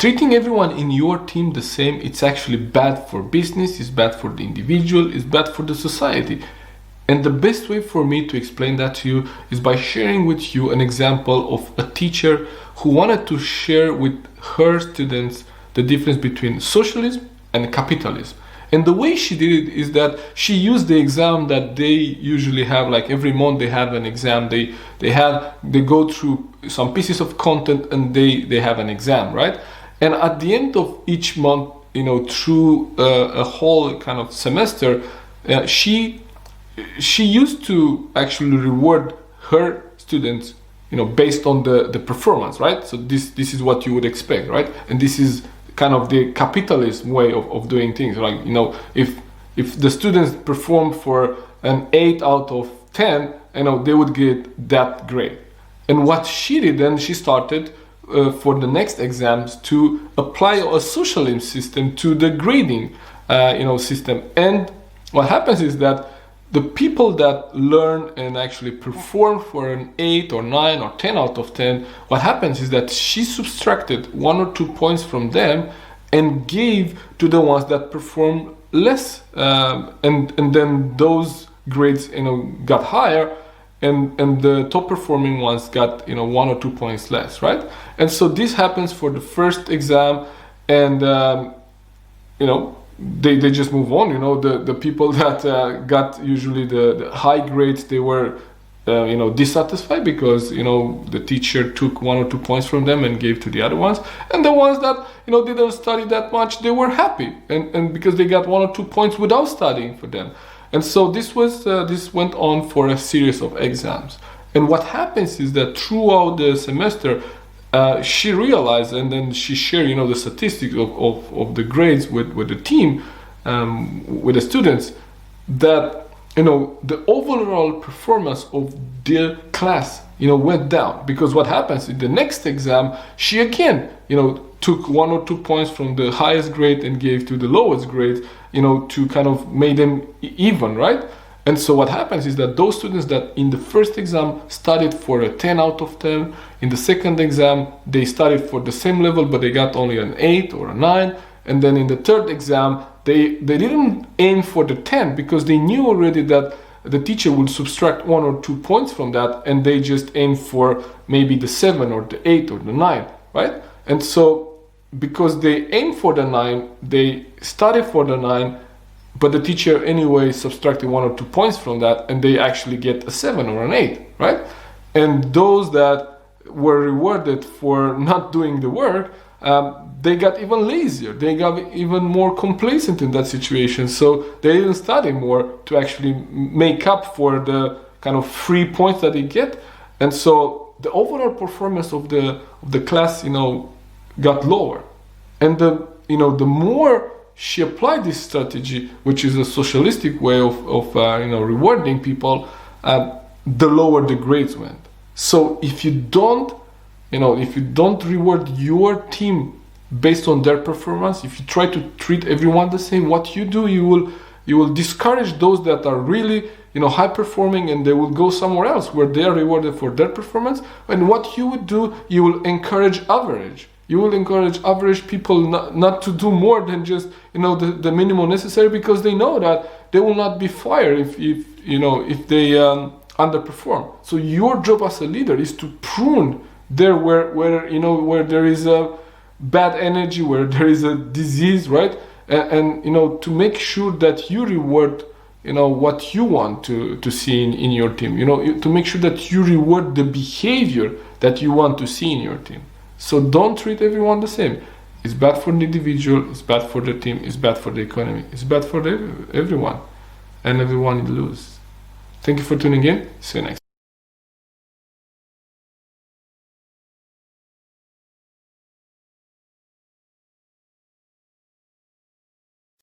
treating everyone in your team the same, it's actually bad for business, it's bad for the individual, it's bad for the society. And the best way for me to explain that to you is by sharing with you an example of a teacher who wanted to share with her students the difference between socialism and capitalism. And the way she did it is that she used the exam that they usually have, like every month they have an exam, they go through some pieces of content and they have an exam, right? And at the end of each month, through a whole kind of semester, she used to actually reward her students, based on the performance, right? So this is what you would expect, right? And this is kind of the capitalism way of doing things. Like, if the students perform for an 8 out of 10, they would get that grade. And what she did then, she started for the next exams to apply a socialism system to the grading, system. And what happens is that the people that learn and actually perform for an 8 or 9 or 10 out of 10, what happens is that she subtracted 1 or 2 points from them and gave to the ones that perform less, and then those grades got higher, and the top performing ones got 1 or 2 points less, right? And so this happens for the first exam, and they just move on. The people that got usually the high grades, they were dissatisfied because the teacher took 1 or 2 points from them and gave to the other ones. And the ones that didn't study that much, they were happy, and because they got 1 or 2 points without studying for them. And so this went on for a series of exams. And what happens is that throughout the semester, she realized, and then she shared the statistics of the grades with the team, with the students, that the overall performance of the class went down. Because what happens in the next exam, she again took 1 or 2 points from the highest grade and gave to the lowest grade, to kind of make them even, right? And so what happens is that those students that in the first exam studied for a 10 out of 10, in the second exam they studied for the same level but they got only an 8 or a 9, and then in the third exam they didn't aim for the 10 because they knew already that the teacher would subtract 1 or 2 points from that, and they just aimed for maybe the 7 or the 8 or the 9, right? And so because they aimed for the 9, they studied for the 9, but the teacher anyway subtracted 1 or 2 points from that, and they actually get a 7 or an 8, right? And those that were rewarded for not doing the work, they got even lazier. They got even more complacent in that situation. So they didn't study more to actually make up for the kind of free points that they get. And so the overall performance of the class, got lower. And the more she applied this strategy, which is a socialistic way of rewarding people, the lower the grades went. So if you don't reward your team based on their performance, if you try to treat everyone the same, what you do, you will discourage those that are really high performing, and they will go somewhere else where they are rewarded for their performance. And what you would do, you will encourage average. You will encourage average people not to do more than just the minimum necessary, because they know that they will not be fired if they underperform. So your job as a leader is to prune there where there is a bad energy, where there is a disease, right? And to make sure that you reward what you want to see in your team. To make sure that you reward the behavior that you want to see in your team. So don't treat everyone the same. It's bad for the individual, it's bad for the team, it's bad for the economy, it's bad for everyone, and everyone will lose. Thank you for tuning in. See you next time.